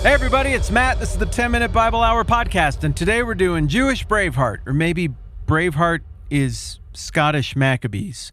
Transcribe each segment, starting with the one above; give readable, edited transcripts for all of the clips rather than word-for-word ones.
Hey everybody, it's Matt. This is the 10-Minute Bible Hour podcast, and today we're doing Jewish Braveheart, or maybe Braveheart is Scottish Maccabees.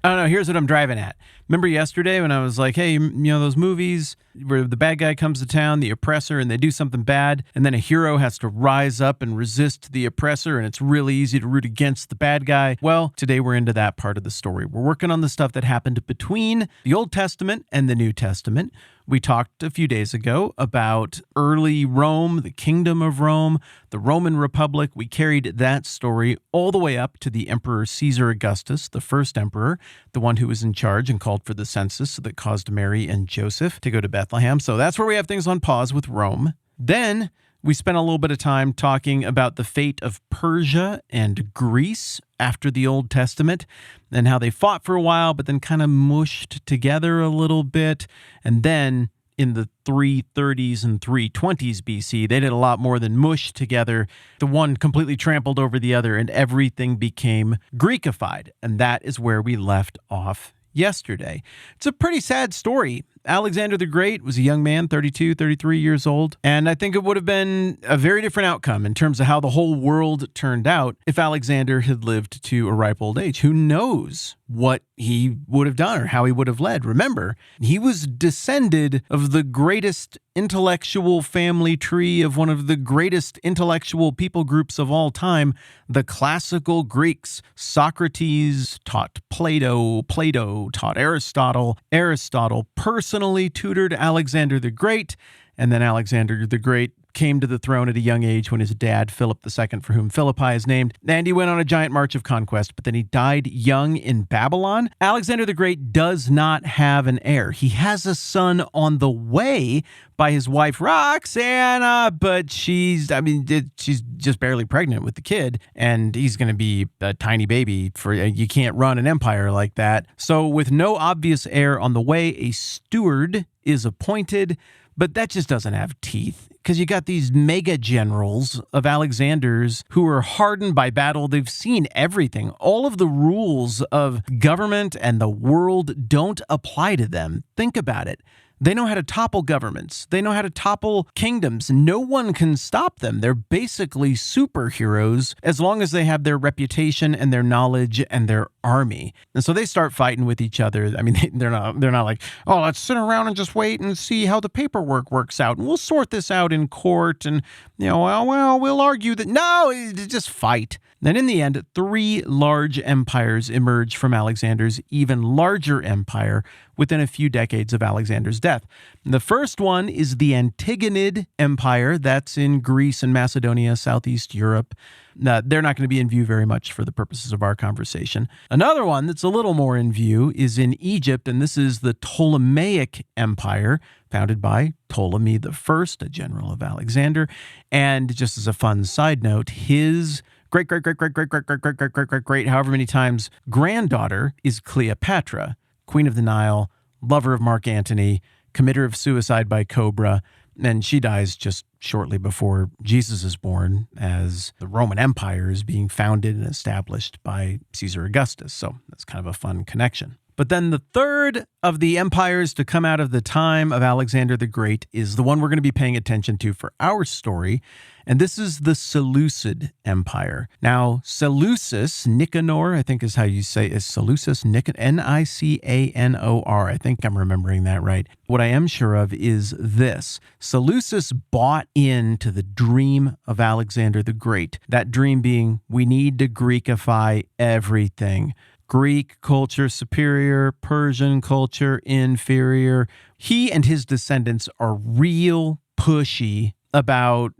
I don't know, here's what I'm driving at. Remember yesterday when I was like, hey, those movies where the bad guy comes to town, the oppressor, and they do something bad, and then a hero has to rise up and resist the oppressor, and it's really easy to root against the bad guy? Well, today we're into that part of the story. We're working on the stuff that happened between the Old Testament and the New Testament. We talked a few days ago about early Rome, the Kingdom of Rome, the Roman Republic. We carried that story all the way up to the Emperor Caesar Augustus, the first emperor, the one who was in charge and called for the census that caused Mary and Joseph to go to Bethlehem. So that's where we have things on pause with Rome. Then we spent a little bit of time talking about the fate of Persia and Greece after the Old Testament and how they fought for a while, but then kind of mushed together a little bit. And then in the 330s and 320s BC, they did a lot more than mush together. The one completely trampled over the other and everything became Greekified. And that is where we left off yesterday. It's a pretty sad story. Alexander the Great was a young man, 32, 33 years old, and I think it would have been a very different outcome in terms of how the whole world turned out if Alexander had lived to a ripe old age. Who knows what he would have done or how he would have led? Remember, he was descended of the greatest intellectual family tree of one of the greatest intellectual people groups of all time, the classical Greeks. Socrates taught Plato, Plato taught Aristotle, Aristotle personally tutored Alexander the Great, and then Alexander the Great came to the throne at a young age when his dad, Philip II, for whom Philippi is named, and he went on a giant march of conquest, but then he died young in Babylon. Alexander the Great does not have an heir. He has a son on the way by his wife Roxana, but she's just barely pregnant with the kid, and he's going to be a tiny baby. You can't run an empire like that. So with no obvious heir on the way, a steward is appointed, but that just doesn't have teeth. Because you got these mega generals of Alexander's who are hardened by battle. They've seen everything. All of the rules of government and the world don't apply to them. Think about it. They know how to topple governments. They know how to topple kingdoms. No one can stop them. They're basically superheroes as long as they have their reputation and their knowledge and their army. And so they start fighting with each other. I mean, they're not like, oh, let's sit around and just wait and see how the paperwork works out. And we'll sort this out in court. And, we'll argue that. No, just fight. Then in the end, 3 large empires emerge from Alexander's even larger empire within a few decades of Alexander's death. The first one is the Antigonid Empire. That's in Greece and Macedonia, Southeast Europe. They're not going to be in view very much for the purposes of our conversation. Another one that's a little more in view is in Egypt, and this is the Ptolemaic Empire, founded by Ptolemy I, a general of Alexander. And just as a fun side note, his great, however many times, granddaughter is Cleopatra, Queen of the Nile, lover of Mark Antony, committer of suicide by Cobra, and she dies just shortly before Jesus is born as the Roman Empire is being founded and established by Caesar Augustus. So that's kind of a fun connection. But then the third of the empires to come out of the time of Alexander the Great is the one we're going to be paying attention to for our story, and this is the Seleucid Empire. Now, Seleucus, Nicanor, I think is how you say it, is Seleucus, Nicanor. I think I'm remembering that right. What I am sure of is this. Seleucus bought into the dream of Alexander the Great, that dream being, we need to Greekify everything. Greek culture superior, Persian culture inferior. He and his descendants are real pushy about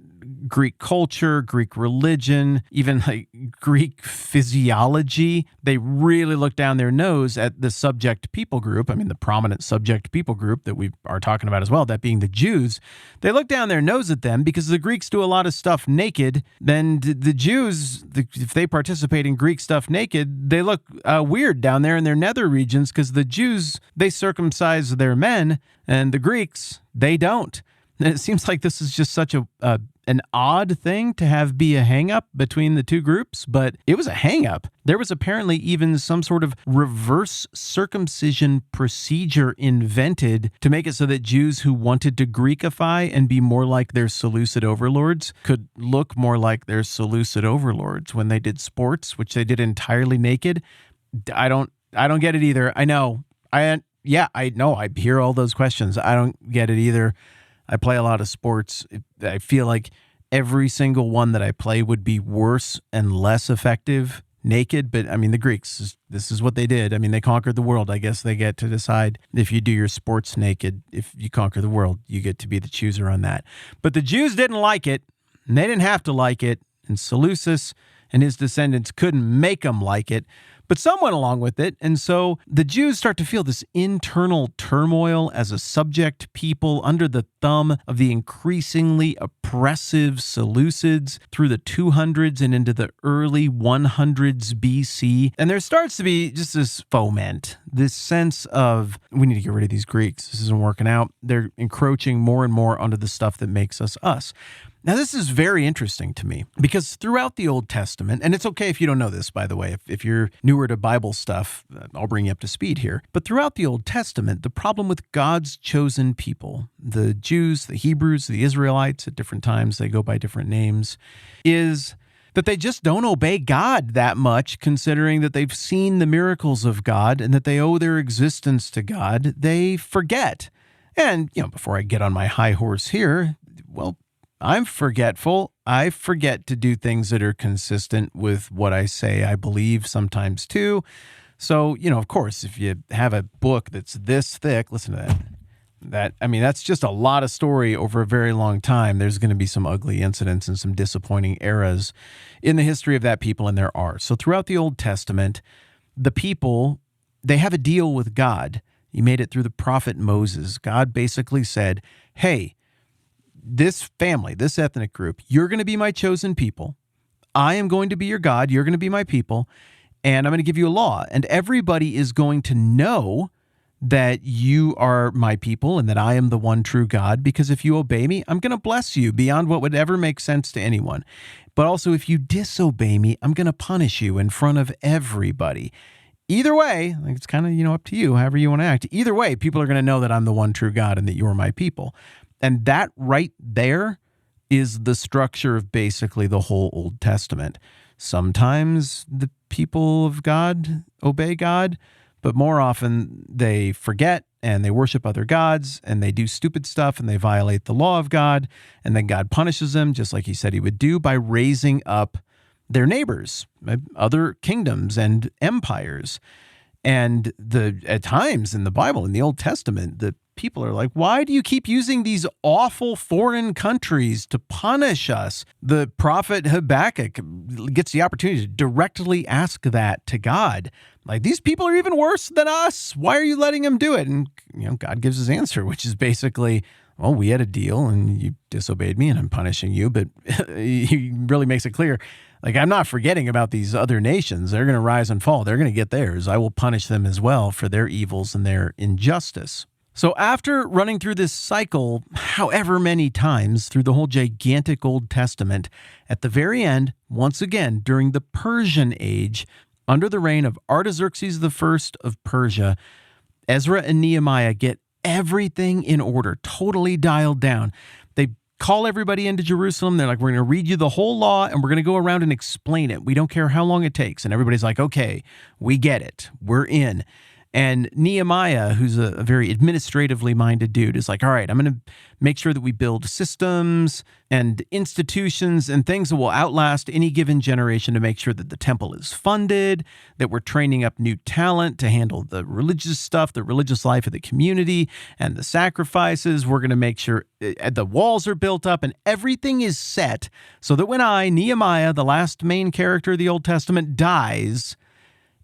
Greek culture, Greek religion, even like Greek physiology. They really look down their nose at the subject people group. I mean, the prominent subject people group that we are talking about as well, that being the Jews. They look down their nose at them because the Greeks do a lot of stuff naked. Then the Jews, if they participate in Greek stuff naked, they look weird down there in their nether regions because the Jews, they circumcise their men and the Greeks, they don't. And it seems like this is just such a an odd thing to have be a hang-up between the two groups, but it was a hang-up. There was apparently even some sort of reverse circumcision procedure invented to make it so that Jews who wanted to Greekify and be more like their Seleucid overlords could look more like their Seleucid overlords when they did sports, which they did entirely naked. I don't get it either. I know. I hear all those questions. I don't get it either. I play a lot of sports. I feel like every single one that I play would be worse and less effective naked. But I mean, the Greeks, this is what they did. I mean, they conquered the world. I guess they get to decide if you do your sports naked. If you conquer the world, you get to be the chooser on that. But the Jews didn't like it, and they didn't have to like it. And Seleucus and his descendants couldn't make them like it. But some went along with it, and so the Jews start to feel this internal turmoil as a subject people under the thumb of the increasingly oppressive Seleucids through the 200s and into the early 100s BC. And there starts to be just this foment, this sense of, we need to get rid of these Greeks. This isn't working out. They're encroaching more and more onto the stuff that makes us us. Now, this is very interesting to me because throughout the Old Testament, and it's okay if you don't know this, by the way, if you're newer to Bible stuff, I'll bring you up to speed here. But throughout the Old Testament, the problem with God's chosen people, the Jews, the Hebrews, the Israelites, at different times, they go by different names, is that they just don't obey God that much, considering that they've seen the miracles of God and that they owe their existence to God. They forget. And, before I get on my high horse here, well, I'm forgetful. I forget to do things that are consistent with what I say I believe sometimes too. So, of course, if you have a book that's this thick, listen to that. That's just a lot of story over a very long time. There's going to be some ugly incidents and some disappointing eras in the history of that people, and there are. So throughout the Old Testament, the people, they have a deal with God. He made it through the prophet Moses. God basically said, hey, this family, this ethnic group, you're going to be my chosen people. I am going to be your God. You're going to be my people. And I'm going to give you a law. And everybody is going to know that you are my people and that I am the one true God. Because if you obey me, I'm going to bless you beyond what would ever make sense to anyone. But also, if you disobey me, I'm going to punish you in front of everybody. Either way, it's kind of, up to you, however you want to act. Either way, people are going to know that I'm the one true God and that you're my people. And that right there is the structure of basically the whole Old Testament. Sometimes the people of God obey God, but more often they forget and they worship other gods and they do stupid stuff and they violate the law of God. And then God punishes them, just like he said he would do, by raising up their neighbors, other kingdoms and empires. And at times in the Bible, in the Old Testament, the people are like, why do you keep using these awful foreign countries to punish us? The prophet Habakkuk gets the opportunity to directly ask that to God. Like, these people are even worse than us. Why are you letting them do it? And, God gives his answer, which is basically, well, we had a deal and you disobeyed me and I'm punishing you. But he really makes it clear, like, I'm not forgetting about these other nations. They're going to rise and fall. They're going to get theirs. I will punish them as well for their evils and their injustice. So after running through this cycle however many times through the whole gigantic Old Testament, at the very end, once again, during the Persian age, under the reign of Artaxerxes I of Persia, Ezra and Nehemiah get everything in order, totally dialed down. They call everybody into Jerusalem. They're like, we're going to read you the whole law and we're going to go around and explain it. We don't care how long it takes. And everybody's like, okay, we get it. We're in. And Nehemiah, who's a very administratively minded dude, is like, all right, I'm going to make sure that we build systems and institutions and things that will outlast any given generation to make sure that the temple is funded, that we're training up new talent to handle the religious stuff, the religious life of the community, and the sacrifices. We're going to make sure the walls are built up and everything is set so that when Nehemiah, the last main character of the Old Testament, dies,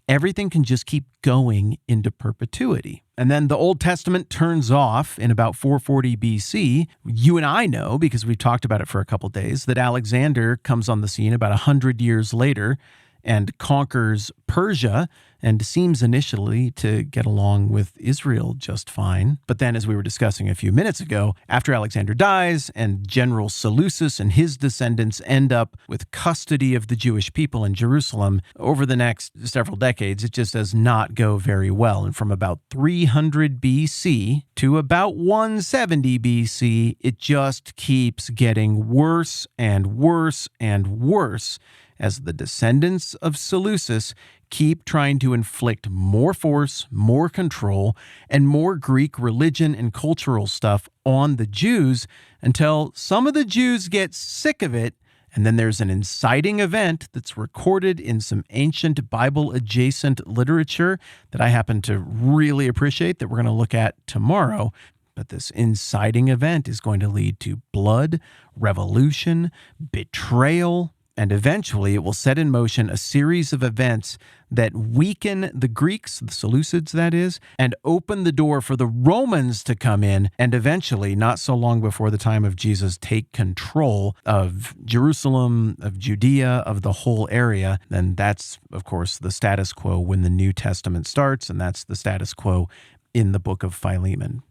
everything can just keep going into perpetuity. And then the Old Testament turns off in about 440 BC. You and I know, because we've talked about it for a couple days, that Alexander comes on the scene about 100 years later and conquers Persia and seems initially to get along with Israel just fine. But then, as we were discussing a few minutes ago, after Alexander dies and General Seleucus and his descendants end up with custody of the Jewish people in Jerusalem, over the next several decades, it just does not go very well. And from about 300 BC to about 170 BC, it just keeps getting worse and worse and worse as the descendants of Seleucus keep trying to inflict more force, more control, and more Greek religion and cultural stuff on the Jews until some of the Jews get sick of it. And then there's an inciting event that's recorded in some ancient Bible-adjacent literature that I happen to really appreciate that we're going to look at tomorrow. But this inciting event is going to lead to blood, revolution, betrayal, and eventually it will set in motion a series of events that weaken the Greeks, the Seleucids that is, and open the door for the Romans to come in and eventually, not so long before the time of Jesus, take control of Jerusalem, of Judea, of the whole area. Then that's, of course, the status quo when the New Testament starts, and that's the status quo in the book of Philemon.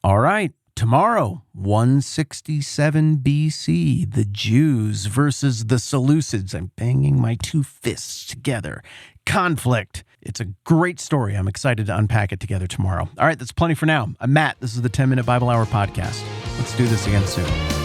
All right. Tomorrow, 167 BC, the Jews versus the Seleucids. I'm banging my two fists together. Conflict. It's a great story. I'm excited to unpack it together tomorrow. All right, that's plenty for now. I'm Matt. This is the 10-Minute Bible Hour Podcast. Let's do this again soon.